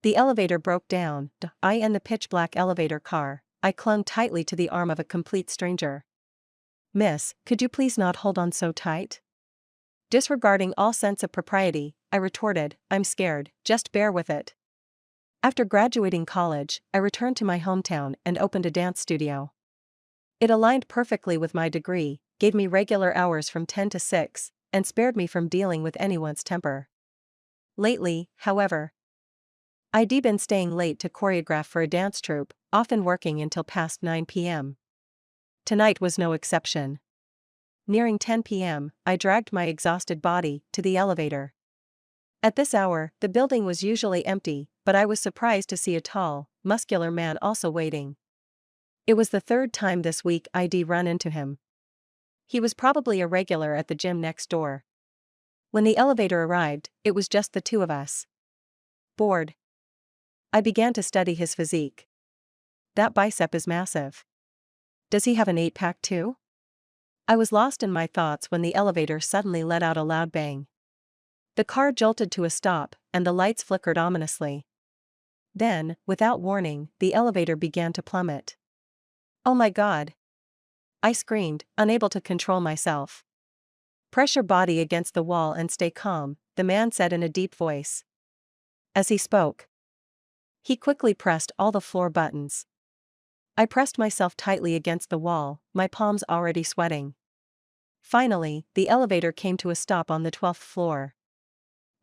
The elevator broke down. I in the pitch-black elevator car, I clung tightly to the arm of a complete stranger. "Miss, could you please not hold on so tight?" Disregarding all sense of propriety, I retorted, "I'm scared, just bear with it." After graduating college, I returned to my hometown and opened a dance studio. It aligned perfectly with my degree, gave me regular hours from 10 to 6, and spared me from dealing with anyone's temper. Lately, however, I'd been staying late to choreograph for a dance troupe, often working until past 9 p.m. Tonight was no exception. Nearing 10 p.m., I dragged my exhausted body to the elevator. At this hour, the building was usually empty, but I was surprised to see a tall, muscular man also waiting. It was the third time this week I'd run into him. He was probably a regular at the gym next door. When the elevator arrived, it was just the two of us. Bored, I began to study his physique. That bicep is massive. Does he have an 8-pack too? I was lost in my thoughts when the elevator suddenly let out a loud bang. The car jolted to a stop, and the lights flickered ominously. Then, without warning, the elevator began to plummet. "Oh my God!" I screamed, unable to control myself. "Press your body against the wall and stay calm," the man said in a deep voice. As he spoke, he quickly pressed all the floor buttons. I pressed myself tightly against the wall, my palms already sweating. Finally, the elevator came to a stop on the 12th floor.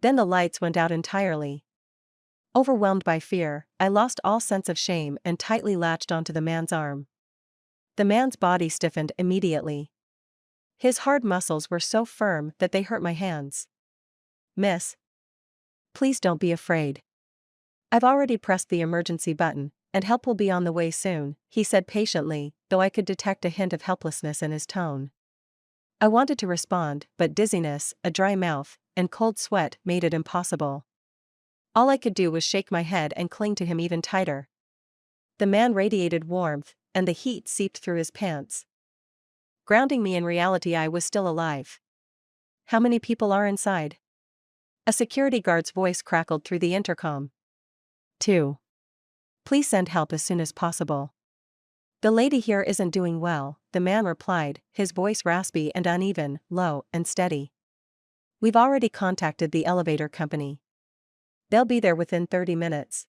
Then the lights went out entirely. Overwhelmed by fear, I lost all sense of shame and tightly latched onto the man's arm. The man's body stiffened immediately. His hard muscles were so firm that they hurt my hands. "Miss, please don't be afraid. I've already pressed the emergency button, and help will be on the way soon," he said patiently, though I could detect a hint of helplessness in his tone. I wanted to respond, but dizziness, a dry mouth, and cold sweat made it impossible. All I could do was shake my head and cling to him even tighter. The man radiated warmth, and the heat seeped through his pants, grounding me in reality. I was still alive. "How many people are inside?" A security guard's voice crackled through the intercom. "2. Please send help as soon as possible." "The lady here isn't doing well," the man replied, his voice raspy and uneven, low and steady. "We've already contacted the elevator company. They'll be there within 30 minutes.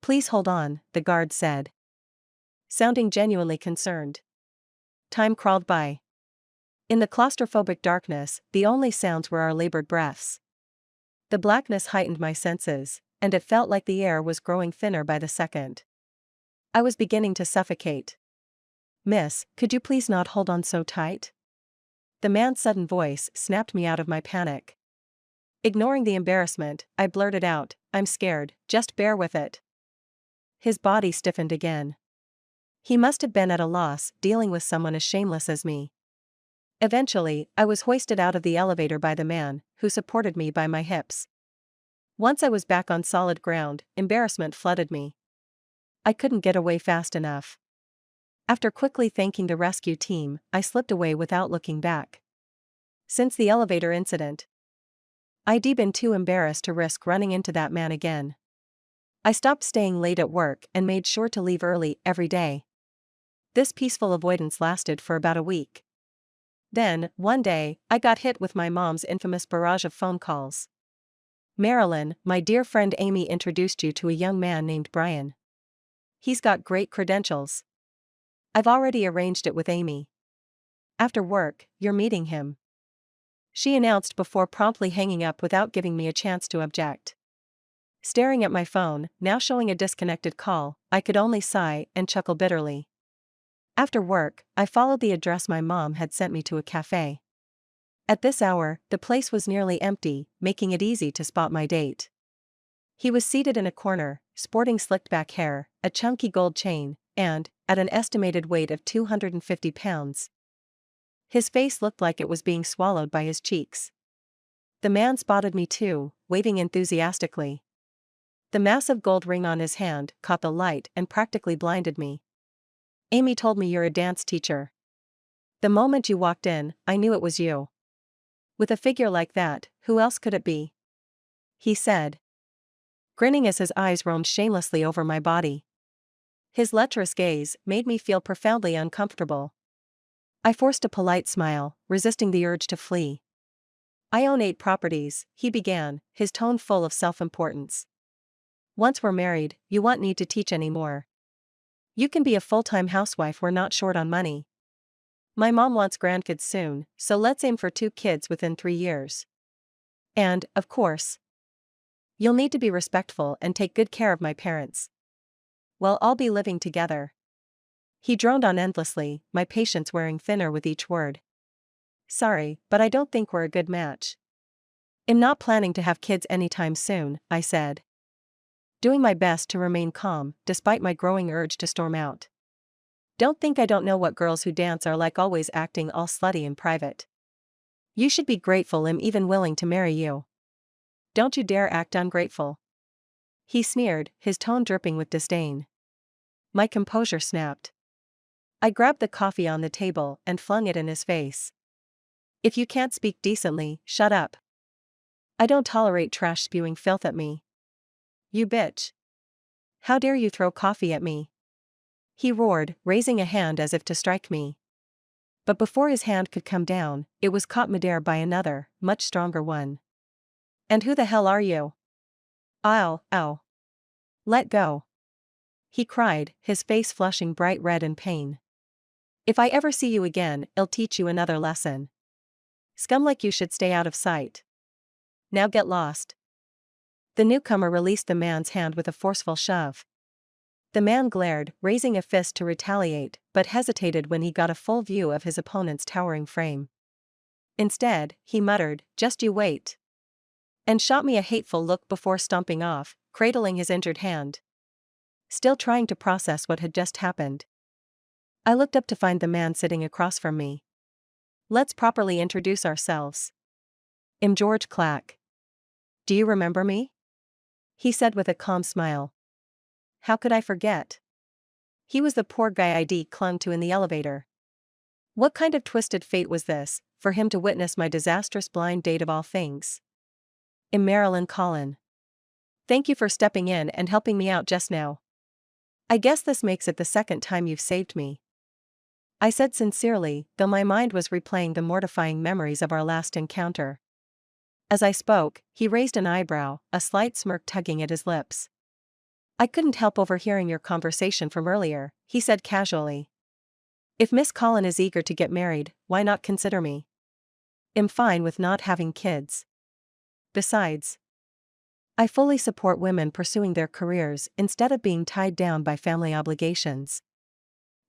Please hold on," the guard said, sounding genuinely concerned. Time crawled by. In the claustrophobic darkness, the only sounds were our labored breaths. The blackness heightened my senses, and it felt like the air was growing thinner by the second. I was beginning to suffocate. "Miss, could you please not hold on so tight?" The man's sudden voice snapped me out of my panic. Ignoring the embarrassment, I blurted out, "I'm scared, just bear with it." His body stiffened again. He must have been at a loss, dealing with someone as shameless as me. Eventually, I was hoisted out of the elevator by the man, who supported me by my hips. Once I was back on solid ground, embarrassment flooded me. I couldn't get away fast enough. After quickly thanking the rescue team, I slipped away without looking back. Since the elevator incident, I'd been too embarrassed to risk running into that man again. I stopped staying late at work and made sure to leave early every day. This peaceful avoidance lasted for about a week. Then, one day, I got hit with my mom's infamous barrage of phone calls. "Marilyn, my dear friend Amy introduced you to a young man named Brian. He's got great credentials. I've already arranged it with Amy. After work, you're meeting him," she announced before promptly hanging up without giving me a chance to object. Staring at my phone, now showing a disconnected call, I could only sigh and chuckle bitterly. After work, I followed the address my mom had sent me to a cafe. At this hour, the place was nearly empty, making it easy to spot my date. He was seated in a corner, sporting slicked back hair, a chunky gold chain, and, at an estimated weight of 250 pounds. His face looked like it was being swallowed by his cheeks. The man spotted me too, waving enthusiastically. The massive gold ring on his hand caught the light and practically blinded me. "Amy told me you're a dance teacher. The moment you walked in, I knew it was you. With a figure like that, who else could it be?" he said. grinning as his eyes roamed shamelessly over my body. His lecherous gaze made me feel profoundly uncomfortable. I forced a polite smile, resisting the urge to flee. "I own 8 properties," he began, his tone full of self-importance. "Once we're married, you won't need to teach anymore. You can be a full-time housewife, we're not short on money. My mom wants grandkids soon, so let's aim for 2 kids within 3 years. And, of course, you'll need to be respectful and take good care of my parents. We'll all be living together." He droned on endlessly, my patience wearing thinner with each word. "Sorry, but I don't think we're a good match. I'm not planning to have kids anytime soon," I said, doing my best to remain calm, despite my growing urge to storm out. "Don't think I don't know what girls who dance are like, always acting all slutty in private. You should be grateful I'm even willing to marry you. Don't you dare act ungrateful," he sneered, his tone dripping with disdain. My composure snapped. I grabbed the coffee on the table and flung it in his face. "If you can't speak decently, shut up. I don't tolerate trash spewing filth at me. You bitch. How dare you throw coffee at me?" he roared, raising a hand as if to strike me. But before his hand could come down, it was caught midair by another, much stronger one. "And who the hell are you?" Ow. Let go," he cried, his face flushing bright red in pain. "If I ever see you again, I'll teach you another lesson. Scum like you should stay out of sight. Now get lost." The newcomer released the man's hand with a forceful shove. The man glared, raising a fist to retaliate, but hesitated when he got a full view of his opponent's towering frame. Instead, he muttered, "Just you wait," and shot me a hateful look before stomping off, cradling his injured hand. Still trying to process what had just happened, I looked up to find the man sitting across from me. "Let's properly introduce ourselves. I'm George Clack. Do you remember me?" he said with a calm smile. How could I forget? He was the poor guy I'd clung to in the elevator. What kind of twisted fate was this, for him to witness my disastrous blind date of all things? I'm Marilyn Collin. Thank you for stepping in and helping me out just now. I guess this makes it the second time you've saved me, I said sincerely, though my mind was replaying the mortifying memories of our last encounter. As I spoke, he raised an eyebrow, a slight smirk tugging at his lips. "I couldn't help overhearing your conversation from earlier," he said casually. "If Miss Collin is eager to get married, why not consider me? I'm fine with not having kids. Besides, I fully support women pursuing their careers instead of being tied down by family obligations."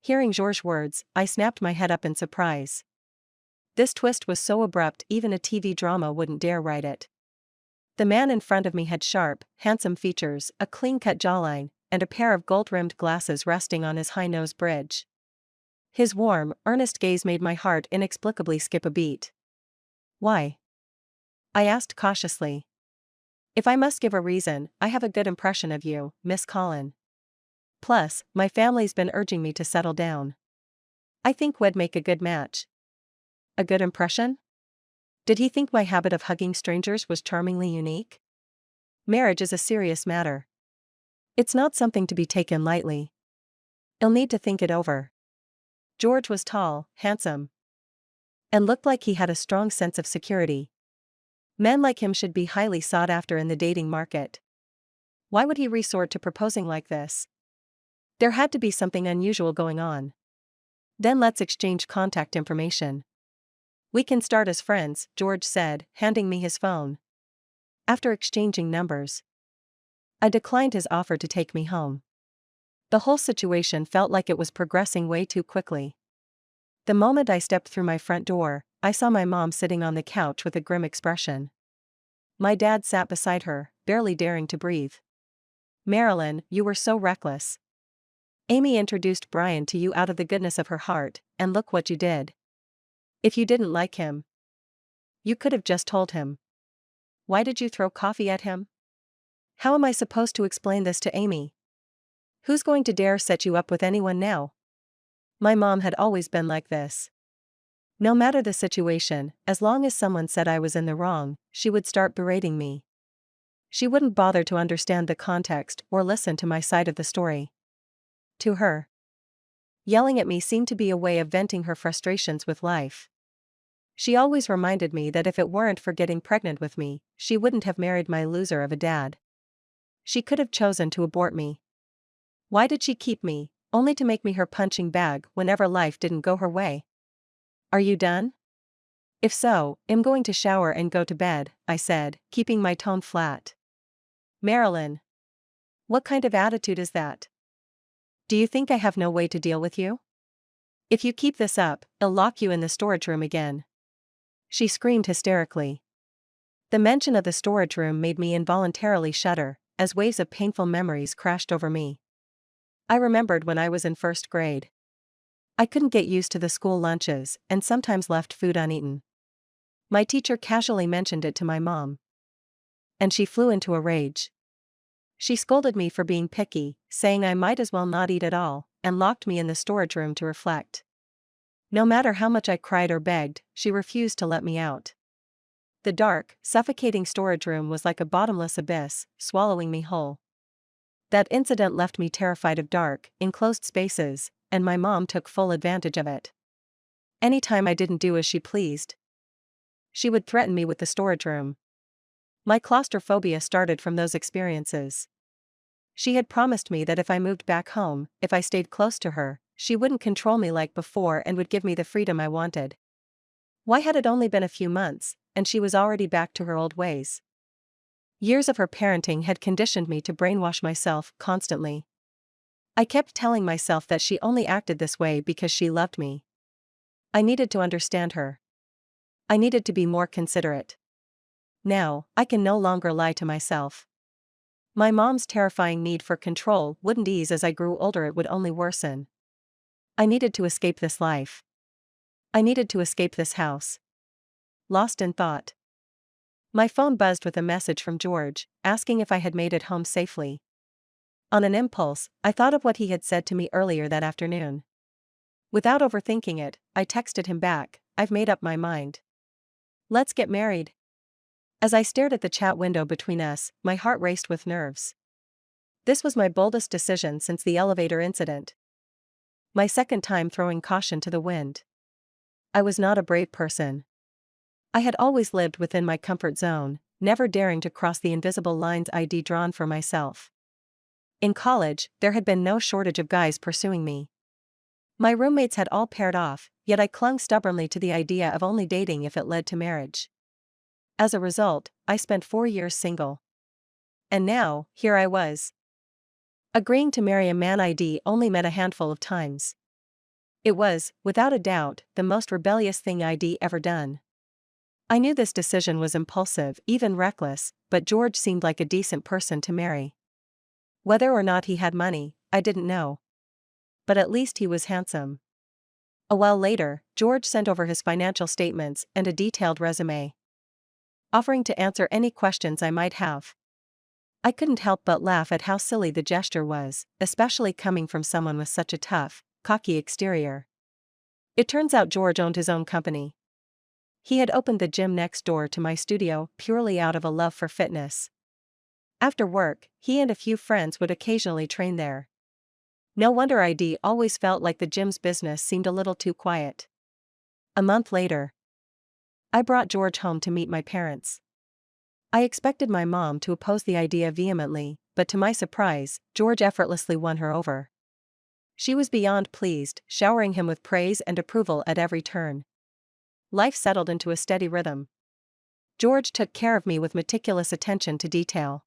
Hearing George's words, I snapped my head up in surprise. This twist was so abrupt even a TV drama wouldn't dare write it. The man in front of me had sharp, handsome features, a clean-cut jawline, and a pair of gold-rimmed glasses resting on his high-nose bridge. His warm, earnest gaze made my heart inexplicably skip a beat. "Why?" I asked cautiously. "If I must give a reason, I have a good impression of you, Miss Collin. Plus, my family's been urging me to settle down. I think we'd make a good match." A good impression? Did he think my habit of hugging strangers was charmingly unique? Marriage is a serious matter. It's not something to be taken lightly. I'll need to think it over. George was tall, handsome, and looked like he had a strong sense of security. Men like him should be highly sought after in the dating market. Why would he resort to proposing like this? There had to be something unusual going on. Then let's exchange contact information. We can start as friends, George said, handing me his phone. After exchanging numbers, I declined his offer to take me home. The whole situation felt like it was progressing way too quickly. The moment I stepped through my front door, I saw my mom sitting on the couch with a grim expression. My dad sat beside her, barely daring to breathe. "Marilyn, you were so reckless. Amy introduced Brian to you out of the goodness of her heart, and look what you did. If you didn't like him, you could have just told him. Why did you throw coffee at him? How am I supposed to explain this to Amy? Who's going to dare set you up with anyone now?" My mom had always been like this. No matter the situation, as long as someone said I was in the wrong, she would start berating me. She wouldn't bother to understand the context or listen to my side of the story. To her, yelling at me seemed to be a way of venting her frustrations with life. She always reminded me that if it weren't for getting pregnant with me, she wouldn't have married my loser of a dad. She could have chosen to abort me. Why did she keep me, only to make me her punching bag whenever life didn't go her way? Are you done? If so, I'm going to shower and go to bed, I said, keeping my tone flat. Marilyn, what kind of attitude is that? Do you think I have no way to deal with you? If you keep this up, I'll lock you in the storage room again. She screamed hysterically. The mention of the storage room made me involuntarily shudder, as waves of painful memories crashed over me. I remembered when I was in first grade. I couldn't get used to the school lunches and sometimes left food uneaten. My teacher casually mentioned it to my mom, and she flew into a rage. She scolded me for being picky, saying I might as well not eat at all, and locked me in the storage room to reflect. No matter how much I cried or begged, she refused to let me out. The dark, suffocating storage room was like a bottomless abyss, swallowing me whole. That incident left me terrified of dark, enclosed spaces, and my mom took full advantage of it. Anytime I didn't do as she pleased, she would threaten me with the storage room. My claustrophobia started from those experiences. She had promised me that if I moved back home, if I stayed close to her, she wouldn't control me like before and would give me the freedom I wanted. Why had it only been a few months, and she was already back to her old ways? Years of her parenting had conditioned me to brainwash myself constantly. I kept telling myself that she only acted this way because she loved me. I needed to understand her. I needed to be more considerate. Now, I can no longer lie to myself. My mom's terrifying need for control wouldn't ease as I grew older, it would only worsen. I needed to escape this life. I needed to escape this house. Lost in thought. My phone buzzed with a message from George, asking if I had made it home safely. On an impulse, I thought of what he had said to me earlier that afternoon. Without overthinking it, I texted him back, I've made up my mind. Let's get married. As I stared at the chat window between us, my heart raced with nerves. This was my boldest decision since the elevator incident. My second time throwing caution to the wind. I was not a brave person. I had always lived within my comfort zone, never daring to cross the invisible lines I'd drawn for myself. In college, there had been no shortage of guys pursuing me. My roommates had all paired off, yet I clung stubbornly to the idea of only dating if it led to marriage. As a result, I spent 4 years single. And now, here I was, agreeing to marry a man I'd only met a handful of times. It was, without a doubt, the most rebellious thing I'd ever done. I knew this decision was impulsive, even reckless, but George seemed like a decent person to marry. Whether or not he had money, I didn't know. But at least he was handsome. A while later, George sent over his financial statements and a detailed resume, offering to answer any questions I might have. I couldn't help but laugh at how silly the gesture was, especially coming from someone with such a tough, cocky exterior. It turns out George owned his own company. He had opened the gym next door to my studio purely out of a love for fitness. After work, he and a few friends would occasionally train there. No wonder I'd always felt like the gym's business seemed a little too quiet. A month later, I brought George home to meet my parents. I expected my mom to oppose the idea vehemently, but to my surprise, George effortlessly won her over. She was beyond pleased, showering him with praise and approval at every turn. Life settled into a steady rhythm. George took care of me with meticulous attention to detail.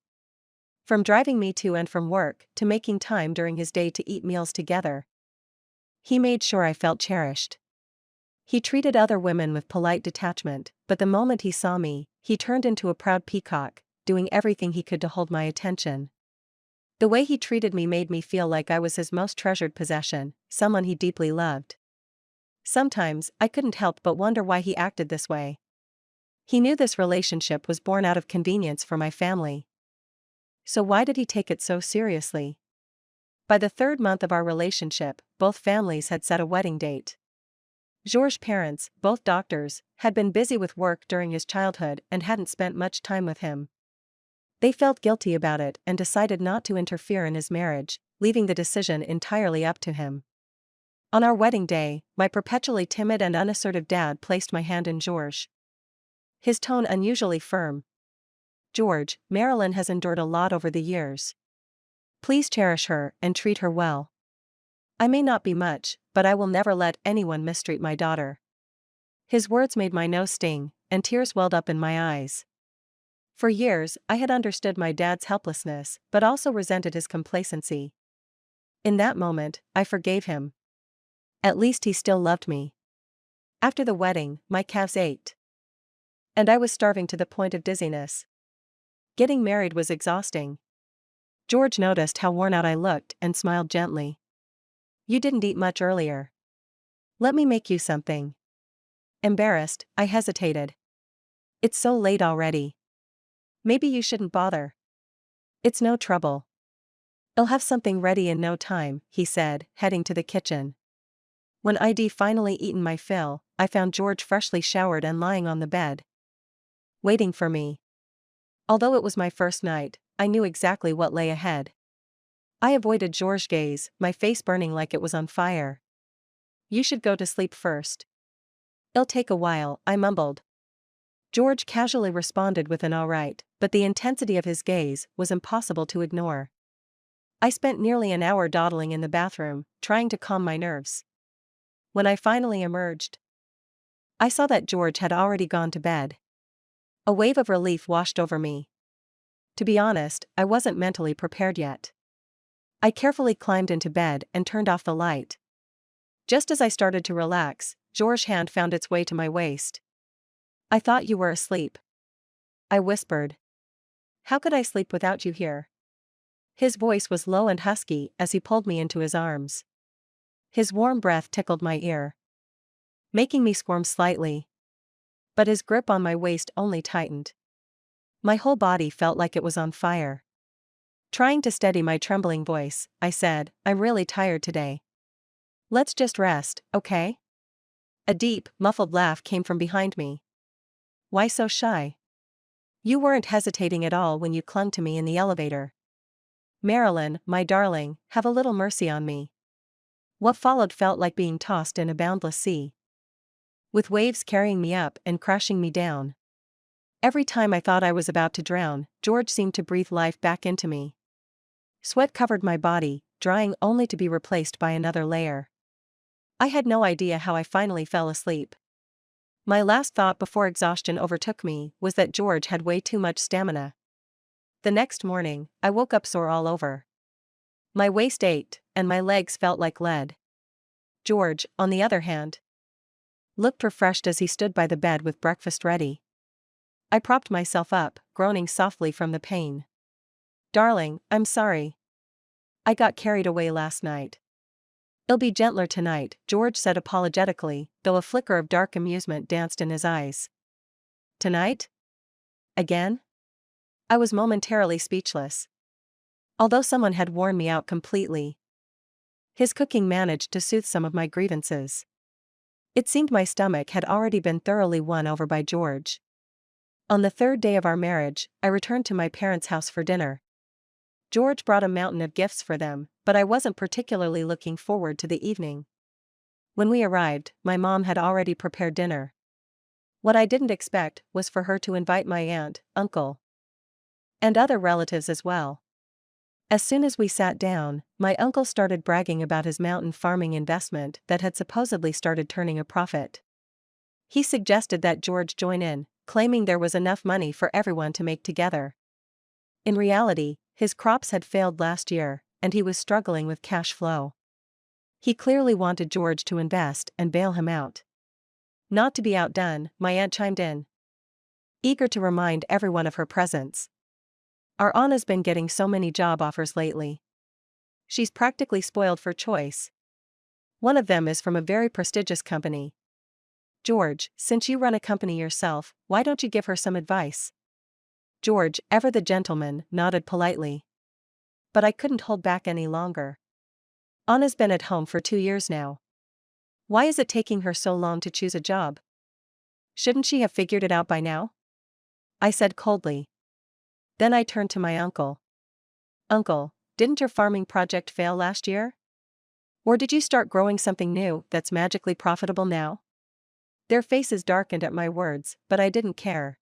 From driving me to and from work to making time during his day to eat meals together. He made sure I felt cherished. He treated other women with polite detachment, but the moment he saw me, he turned into a proud peacock, doing everything he could to hold my attention. The way he treated me made me feel like I was his most treasured possession, someone he deeply loved. Sometimes, I couldn't help but wonder why he acted this way. He knew this relationship was born out of convenience for my family. So why did he take it so seriously? By the 3rd month of our relationship, both families had set a wedding date. George's parents, both doctors, had been busy with work during his childhood and hadn't spent much time with him. They felt guilty about it and decided not to interfere in his marriage, leaving the decision entirely up to him. On our wedding day, my perpetually timid and unassertive dad placed my hand in George. His tone unusually firm. "George, Marilyn has endured a lot over the years. Please cherish her and treat her well. I may not be much, but I will never let anyone mistreat my daughter." His words made my nose sting, and tears welled up in my eyes. For years, I had understood my dad's helplessness, but also resented his complacency. In that moment, I forgave him. At least he still loved me. After the wedding, my calves ached. And I was starving to the point of dizziness. Getting married was exhausting. George noticed how worn out I looked and smiled gently. "You didn't eat much earlier. Let me make you something." Embarrassed, I hesitated. "It's so late already. Maybe you shouldn't bother." "It's no trouble. I'll have something ready in no time," he said, heading to the kitchen. When I'd finally eaten my fill, I found George freshly showered and lying on the bed, waiting for me. Although it was my first night, I knew exactly what lay ahead. I avoided George's gaze, my face burning like it was on fire. "You should go to sleep first." "It'll take a while," I mumbled. George casually responded with an "all right," but the intensity of his gaze was impossible to ignore. I spent nearly an hour dawdling in the bathroom, trying to calm my nerves. When I finally emerged, I saw that George had already gone to bed. A wave of relief washed over me. To be honest, I wasn't mentally prepared yet. I carefully climbed into bed and turned off the light. Just as I started to relax, George's hand found its way to my waist. "I thought you were asleep," I whispered. "How could I sleep without you here?" His voice was low and husky as he pulled me into his arms. His warm breath tickled my ear, making me squirm slightly. But his grip on my waist only tightened. My whole body felt like it was on fire. Trying to steady my trembling voice, I said, "I'm really tired today. Let's just rest, okay?" A deep, muffled laugh came from behind me. "Why so shy? You weren't hesitating at all when you clung to me in the elevator. Marilyn, my darling, have a little mercy on me." What followed felt like being tossed in a boundless sea, with waves carrying me up and crashing me down. Every time I thought I was about to drown, George seemed to breathe life back into me. Sweat covered my body, drying only to be replaced by another layer. I had no idea how I finally fell asleep. My last thought before exhaustion overtook me was that George had way too much stamina. The next morning, I woke up sore all over. My waist ached, and my legs felt like lead. George, on the other hand, looked refreshed as he stood by the bed with breakfast ready. I propped myself up, groaning softly from the pain. "Darling, I'm sorry. I got carried away last night." "It'll be gentler tonight," George said apologetically, though a flicker of dark amusement danced in his eyes. "Tonight? Again?" I was momentarily speechless. Although someone had worn me out completely, his cooking managed to soothe some of my grievances. It seemed my stomach had already been thoroughly won over by George. On the third day of our marriage, I returned to my parents' house for dinner. George brought a mountain of gifts for them, but I wasn't particularly looking forward to the evening. When we arrived, my mom had already prepared dinner. What I didn't expect was for her to invite my aunt, uncle, and other relatives as well. As soon as we sat down, my uncle started bragging about his mountain farming investment that had supposedly started turning a profit. He suggested that George join in, claiming there was enough money for everyone to make together. In reality, his crops had failed last year, and he was struggling with cash flow. He clearly wanted George to invest and bail him out. Not to be outdone, my aunt chimed in, eager to remind everyone of her presence. "Our Anna's been getting so many job offers lately. She's practically spoiled for choice. One of them is from a very prestigious company. George, since you run a company yourself, why don't you give her some advice?" George, ever the gentleman, nodded politely. But I couldn't hold back any longer. "Anna's been at home for 2 years now. Why is it taking her so long to choose a job? Shouldn't she have figured it out by now?" I said coldly. Then I turned to my uncle. Uncle, didn't your farming project fail last year? Or did you start growing something new that's magically profitable now? Their faces darkened at my words, but I didn't care.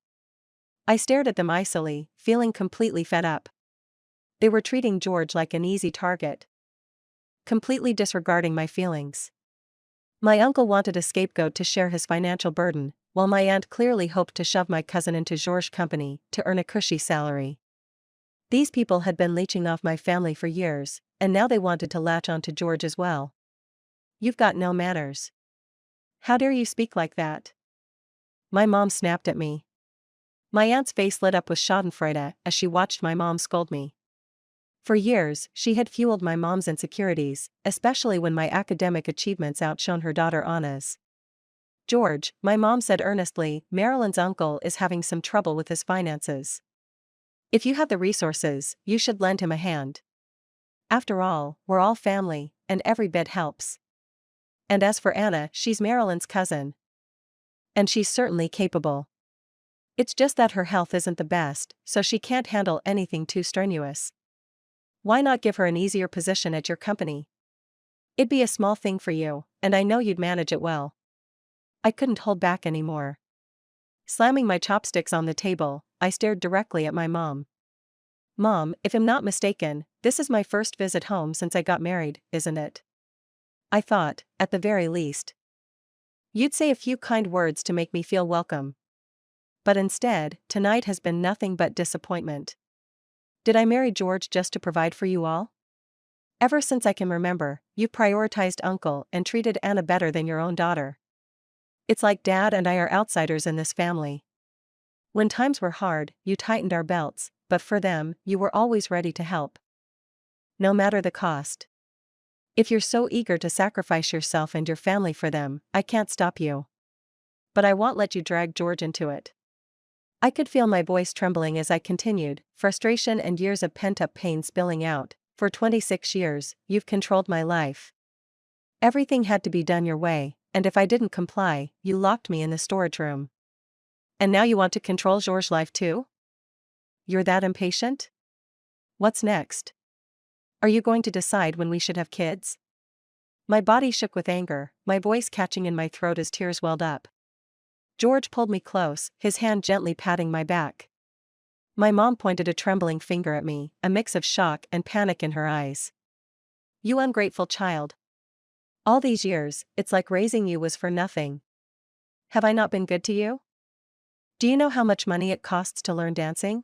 I stared at them icily, feeling completely fed up. They were treating George like an easy target, completely disregarding my feelings. My uncle wanted a scapegoat to share his financial burden, while my aunt clearly hoped to shove my cousin into George's company to earn a cushy salary. These people had been leeching off my family for years, and now they wanted to latch onto George as well. You've got no manners. How dare you speak like that? My mom snapped at me. My aunt's face lit up with schadenfreude as she watched my mom scold me. For years, she had fueled my mom's insecurities, especially when my academic achievements outshone her daughter Anna's. George, my mom said earnestly, Marilyn's uncle is having some trouble with his finances. If you have the resources, you should lend him a hand. After all, we're all family, and every bit helps. And as for Anna, she's Marilyn's cousin. And she's certainly capable. It's just that her health isn't the best, so she can't handle anything too strenuous. Why not give her an easier position at your company? It'd be a small thing for you, and I know you'd manage it well. I couldn't hold back anymore. Slamming my chopsticks on the table, I stared directly at my mom. Mom, if I'm not mistaken, this is my first visit home since I got married, isn't it? I thought, at the very least, you'd say a few kind words to make me feel welcome. But instead, tonight has been nothing but disappointment. Did I marry George just to provide for you all? Ever since I can remember, you've prioritized Uncle and treated Anna better than your own daughter. It's like Dad and I are outsiders in this family. When times were hard, you tightened our belts, but for them, you were always ready to help. No matter the cost. If you're so eager to sacrifice yourself and your family for them, I can't stop you. But I won't let you drag George into it. I could feel my voice trembling as I continued, frustration and years of pent-up pain spilling out. For 26 years, you've controlled my life. Everything had to be done your way, and if I didn't comply, you locked me in the storage room. And now you want to control George's life too? You're that impatient? What's next? Are you going to decide when we should have kids? My body shook with anger, my voice catching in my throat as tears welled up. George pulled me close, his hand gently patting my back. My mom pointed a trembling finger at me, a mix of shock and panic in her eyes. You ungrateful child. All these years, it's like raising you was for nothing. Have I not been good to you? Do you know how much money it costs to learn dancing?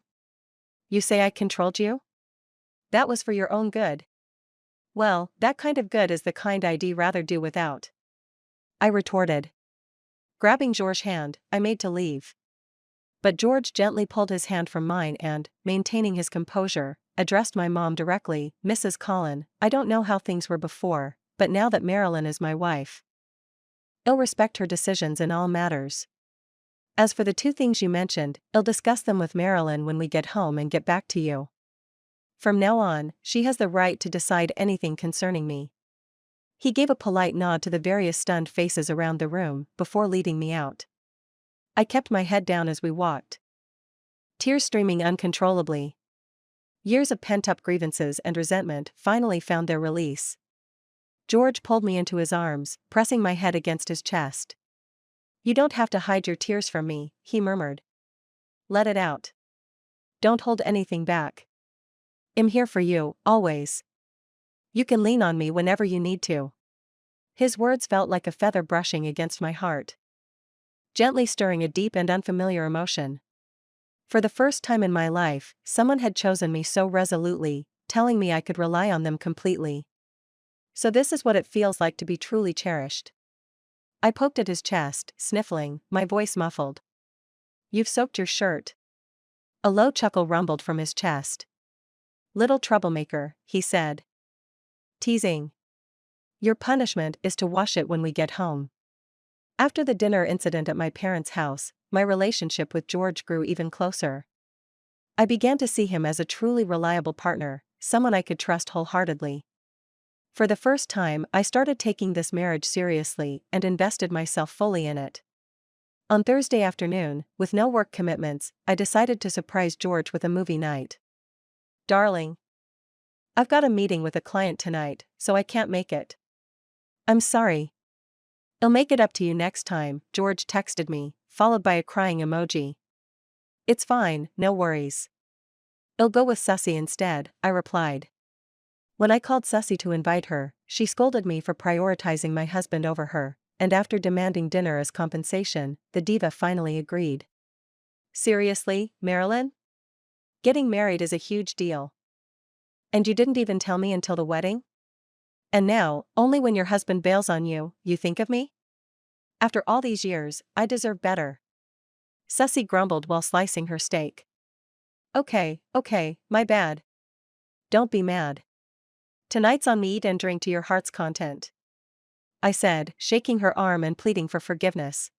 You say I controlled you? That was for your own good. Well, that kind of good is the kind I'd rather do without. I retorted. Grabbing George's hand, I made to leave. But George gently pulled his hand from mine and, maintaining his composure, addressed my mom directly, Mrs. Collin, I don't know how things were before, but now that Marilyn is my wife, I'll respect her decisions in all matters. As for the two things you mentioned, I'll discuss them with Marilyn when we get home and get back to you. From now on, she has the right to decide anything concerning me. He gave a polite nod to the various stunned faces around the room before leading me out. I kept my head down as we walked, tears streaming uncontrollably. Years of pent-up grievances and resentment finally found their release. George pulled me into his arms, pressing my head against his chest. You don't have to hide your tears from me, he murmured. Let it out. Don't hold anything back. I'm here for you, always. You can lean on me whenever you need to. His words felt like a feather brushing against my heart, gently stirring a deep and unfamiliar emotion. For the first time in my life, someone had chosen me so resolutely, telling me I could rely on them completely. So this is what it feels like to be truly cherished. I poked at his chest, sniffling, my voice muffled. You've soaked your shirt. A low chuckle rumbled from his chest. Little troublemaker, he said. Teasing. Your punishment is to wash it when we get home. After the dinner incident at my parents' house, my relationship with George grew even closer. I began to see him as a truly reliable partner, someone I could trust wholeheartedly. For the first time, I started taking this marriage seriously and invested myself fully in it. On Thursday afternoon, with no work commitments, I decided to surprise George with a movie night. "Darling, I've got a meeting with a client tonight, so I can't make it." "I'm sorry." "I'll make it up to you next time," George texted me, followed by a crying emoji. "It's fine, no worries. I'll go with Sussy instead," I replied. When I called Sussy to invite her, she scolded me for prioritizing my husband over her, and after demanding dinner as compensation, the diva finally agreed. "Seriously, Marilyn? Getting married is a huge deal. And you didn't even tell me until the wedding? And now, only when your husband bails on you, you think of me? After all these years, I deserve better." Sussy grumbled while slicing her steak. Okay, my bad. Don't be mad. Tonight's on me, eat and drink to your heart's content," I said, shaking her arm and pleading for forgiveness.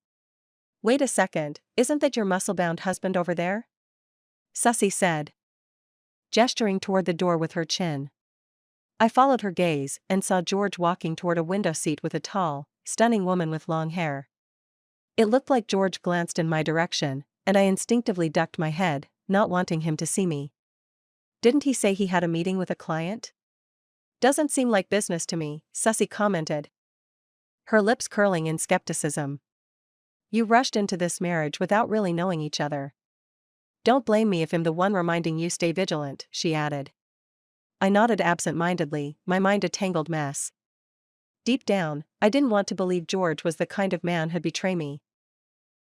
"Wait a second, isn't that your muscle-bound husband over there?" Sussy said, gesturing toward the door with her chin. I followed her gaze and saw George walking toward a window seat with a tall, stunning woman with long hair. It looked like George glanced in my direction, and I instinctively ducked my head, not wanting him to see me. "Didn't he say he had a meeting with a client?" "Doesn't seem like business to me," Sussy commented, her lips curling in skepticism. "You rushed into this marriage without really knowing each other. Don't blame me if I'm the one reminding you stay vigilant," she added. I nodded absent-mindedly, my mind a tangled mess. Deep down, I didn't want to believe George was the kind of man who'd betray me.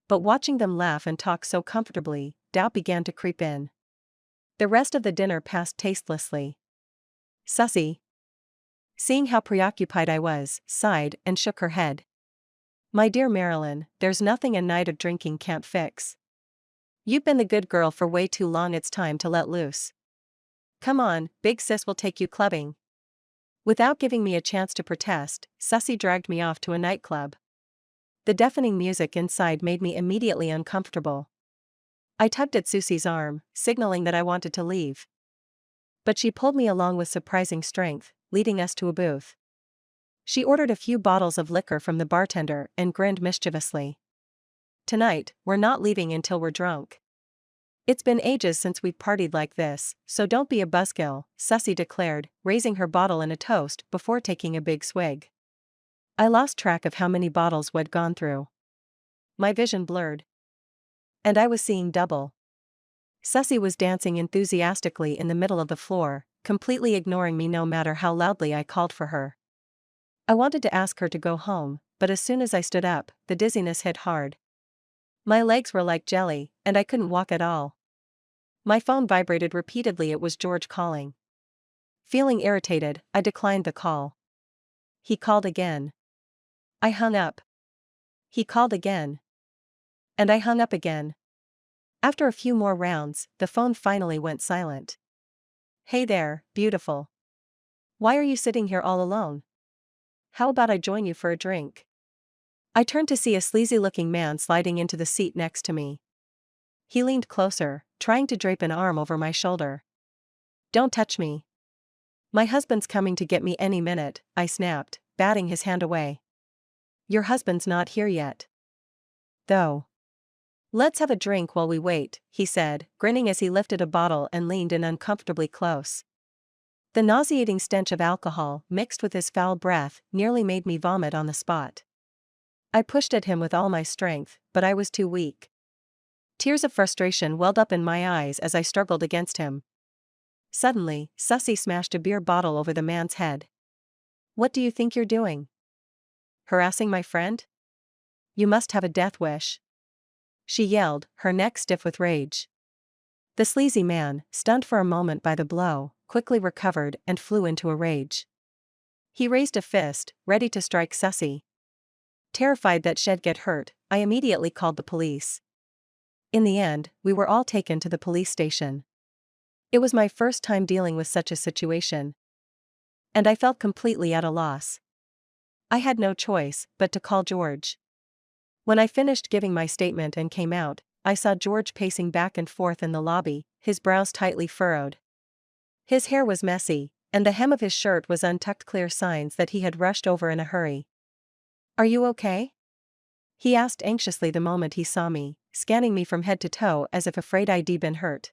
But watching them laugh and talk so comfortably, doubt began to creep in. The rest of the dinner passed tastelessly. Sussy, seeing how preoccupied I was, sighed and shook her head. "My dear Marilyn, there's nothing a night of drinking can't fix. You've been the good girl for way too long, it's time to let loose. Come on, big sis will take you clubbing." Without giving me a chance to protest, Sussy dragged me off to a nightclub. The deafening music inside made me immediately uncomfortable. I tugged at Susie's arm, signaling that I wanted to leave. But she pulled me along with surprising strength, leading us to a booth. She ordered a few bottles of liquor from the bartender and grinned mischievously. "Tonight, we're not leaving until we're drunk. It's been ages since we've partied like this, so don't be a buzzkill," Sussy declared, raising her bottle in a toast before taking a big swig. I lost track of how many bottles we'd gone through. My vision blurred. And I was seeing double. Sussy was dancing enthusiastically in the middle of the floor, completely ignoring me no matter how loudly I called for her. I wanted to ask her to go home, but as soon as I stood up, the dizziness hit hard. My legs were like jelly, and I couldn't walk at all. My phone vibrated repeatedly. It was George calling. Feeling irritated, I declined the call. He called again. I hung up. He called again. And I hung up again. After a few more rounds, the phone finally went silent. "Hey there, beautiful. Why are you sitting here all alone? How about I join you for a drink?" I turned to see a sleazy-looking man sliding into the seat next to me. He leaned closer, trying to drape an arm over my shoulder. "Don't touch me. My husband's coming to get me any minute," I snapped, batting his hand away. "Your husband's not here yet. Though. Let's have a drink while we wait," he said, grinning as he lifted a bottle and leaned in uncomfortably close. The nauseating stench of alcohol, mixed with his foul breath, nearly made me vomit on the spot. I pushed at him with all my strength, but I was too weak. Tears of frustration welled up in my eyes as I struggled against him. Suddenly, Sussy smashed a beer bottle over the man's head. "What do you think you're doing? Harassing my friend? You must have a death wish," she yelled, her neck stiff with rage. The sleazy man, stunned for a moment by the blow, quickly recovered and flew into a rage. He raised a fist, ready to strike Sussy. Terrified that she'd get hurt, I immediately called the police. In the end, we were all taken to the police station. It was my first time dealing with such a situation, and I felt completely at a loss. I had no choice but to call George. When I finished giving my statement and came out, I saw George pacing back and forth in the lobby, his brows tightly furrowed. His hair was messy, and the hem of his shirt was untucked, clear signs that he had rushed over in a hurry. "Are you okay?" He asked anxiously the moment he saw me, scanning me from head to toe as if afraid I'd been hurt.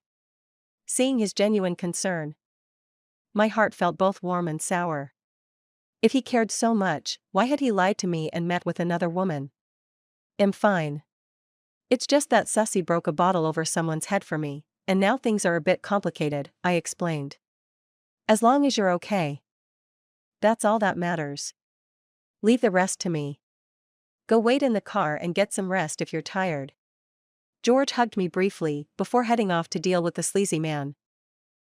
Seeing his genuine concern, my heart felt both warm and sour. If he cared so much, why had he lied to me and met with another woman? I'm fine. It's just that Sussy broke a bottle over someone's head for me, and now things are a bit complicated, I explained. As long as you're okay. That's all that matters. Leave the rest to me. Go wait in the car and get some rest if you're tired. George hugged me briefly before heading off to deal with the sleazy man.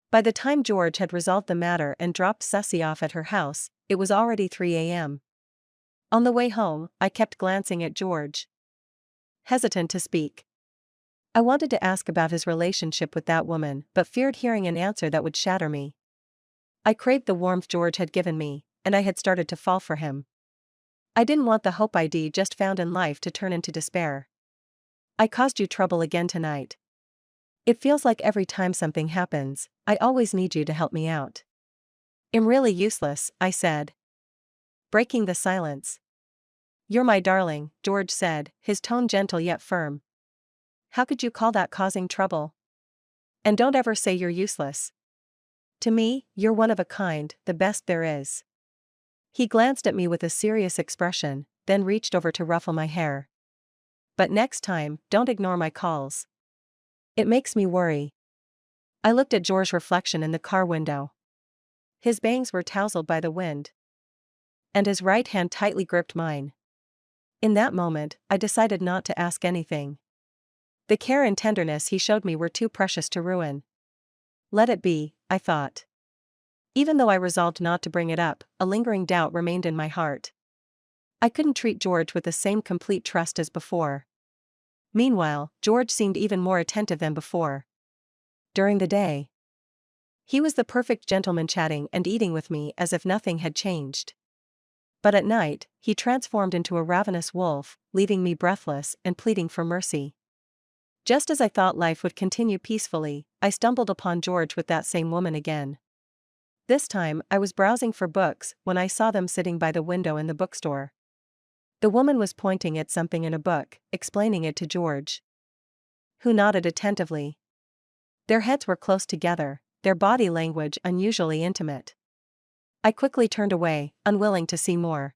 By the time George had resolved the matter and dropped Sussy off at her house, it was already 3 a.m. On the way home, I kept glancing at George, hesitant to speak. I wanted to ask about his relationship with that woman, but feared hearing an answer that would shatter me. I craved the warmth George had given me, and I had started to fall for him. I didn't want the hope I'd just found in life to turn into despair. I caused you trouble again tonight. It feels like every time something happens, I always need you to help me out. I'm really useless, I said, breaking the silence. You're my darling, George said, his tone gentle yet firm. How could you call that causing trouble? And don't ever say you're useless. To me, you're one of a kind, the best there is. He glanced at me with a serious expression, then reached over to ruffle my hair. But next time, don't ignore my calls. It makes me worry. I looked at George's reflection in the car window. His bangs were tousled by the wind, and his right hand tightly gripped mine. In that moment, I decided not to ask anything. The care and tenderness he showed me were too precious to ruin. Let it be, I thought. Even though I resolved not to bring it up, a lingering doubt remained in my heart. I couldn't treat George with the same complete trust as before. Meanwhile, George seemed even more attentive than before. During the day, he was the perfect gentleman, chatting and eating with me as if nothing had changed. But at night, he transformed into a ravenous wolf, leaving me breathless and pleading for mercy. Just as I thought life would continue peacefully, I stumbled upon George with that same woman again. This time, I was browsing for books when I saw them sitting by the window in the bookstore. The woman was pointing at something in a book, explaining it to George, who nodded attentively. Their heads were close together, their body language unusually intimate. I quickly turned away, unwilling to see more.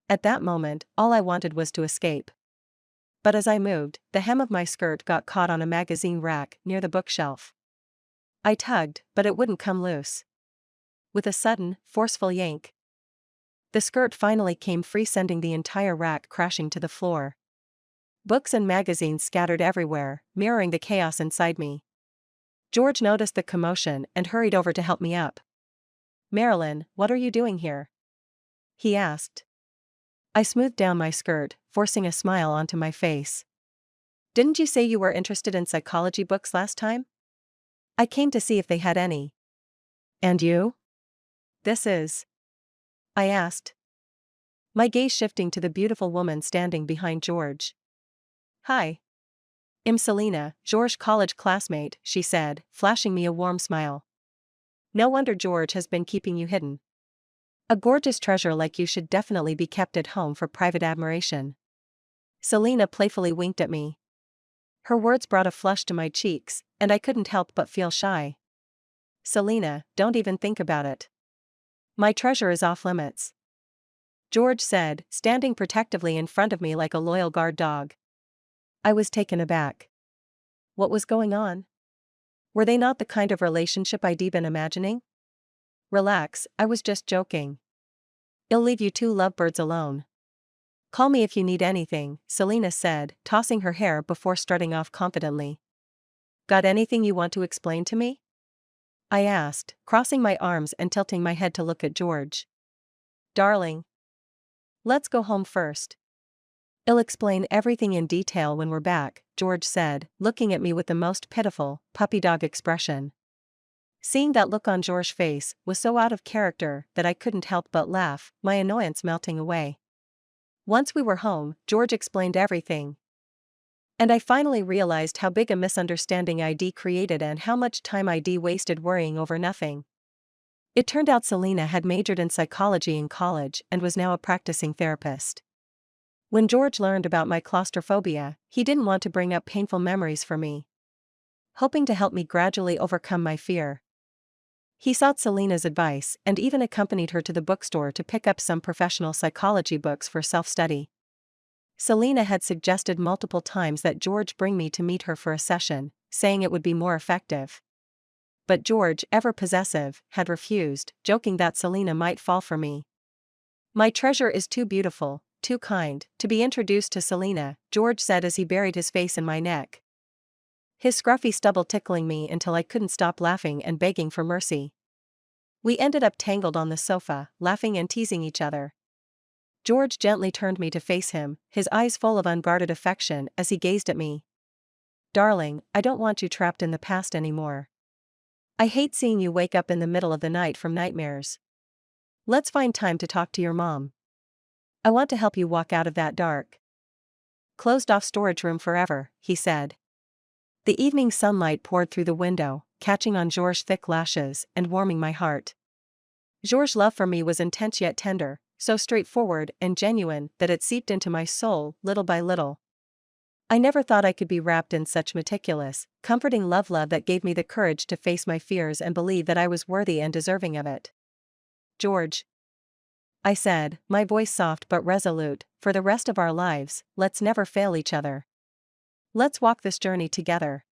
At that moment, all I wanted was to escape. But as I moved, the hem of my skirt got caught on a magazine rack near the bookshelf. I tugged, but it wouldn't come loose. With a sudden, forceful yank, the skirt finally came free, sending the entire rack crashing to the floor. Books and magazines scattered everywhere, mirroring the chaos inside me. George noticed the commotion and hurried over to help me up. Marilyn, what are you doing here? He asked. I smoothed down my skirt, forcing a smile onto my face. Didn't you say you were interested in psychology books last time? I came to see if they had any. And you? This is? I asked, my gaze shifting to the beautiful woman standing behind George. Hi. I'm Selena, George's college classmate, she said, flashing me a warm smile. No wonder George has been keeping you hidden. A gorgeous treasure like you should definitely be kept at home for private admiration. Selena playfully winked at me. Her words brought a flush to my cheeks, and I couldn't help but feel shy. Selena, don't even think about it. My treasure is off limits, George said, standing protectively in front of me like a loyal guard dog. I was taken aback. What was going on? Were they not the kind of relationship I'd been imagining? Relax, I was just joking. I'll leave you two lovebirds alone. Call me if you need anything, Selena said, tossing her hair before strutting off confidently. Got anything you want to explain to me? I asked, crossing my arms and tilting my head to look at George. Darling, let's go home first. I'll explain everything in detail when we're back, George said, looking at me with the most pitiful, puppy dog expression. Seeing that look on George's face was so out of character that I couldn't help but laugh, my annoyance melting away. Once we were home, George explained everything. And I finally realized how big a misunderstanding I'd created and how much time I'd wasted worrying over nothing. It turned out Selena had majored in psychology in college and was now a practicing therapist. When George learned about my claustrophobia, he didn't want to bring up painful memories for me, hoping to help me gradually overcome my fear. He sought Selena's advice and even accompanied her to the bookstore to pick up some professional psychology books for self-study. Selena had suggested multiple times that George bring me to meet her for a session, saying it would be more effective. But George, ever possessive, had refused, joking that Selena might fall for me. "My treasure is too beautiful, too kind, to be introduced to Selena," George said as he buried his face in my neck, his scruffy stubble tickling me until I couldn't stop laughing and begging for mercy. We ended up tangled on the sofa, laughing and teasing each other. George gently turned me to face him, his eyes full of unguarded affection as he gazed at me. "Darling, I don't want you trapped in the past anymore. I hate seeing you wake up in the middle of the night from nightmares. Let's find time to talk to your mom. I want to help you walk out of that dark, closed-off storage room forever," he said. The evening sunlight poured through the window, catching on George's thick lashes and warming my heart. George's love for me was intense yet tender, so straightforward and genuine that it seeped into my soul little by little. I never thought I could be wrapped in such meticulous, comforting love that gave me the courage to face my fears and believe that I was worthy and deserving of it. "George," I said, my voice soft but resolute, "for the rest of our lives, let's never fail each other. Let's walk this journey together."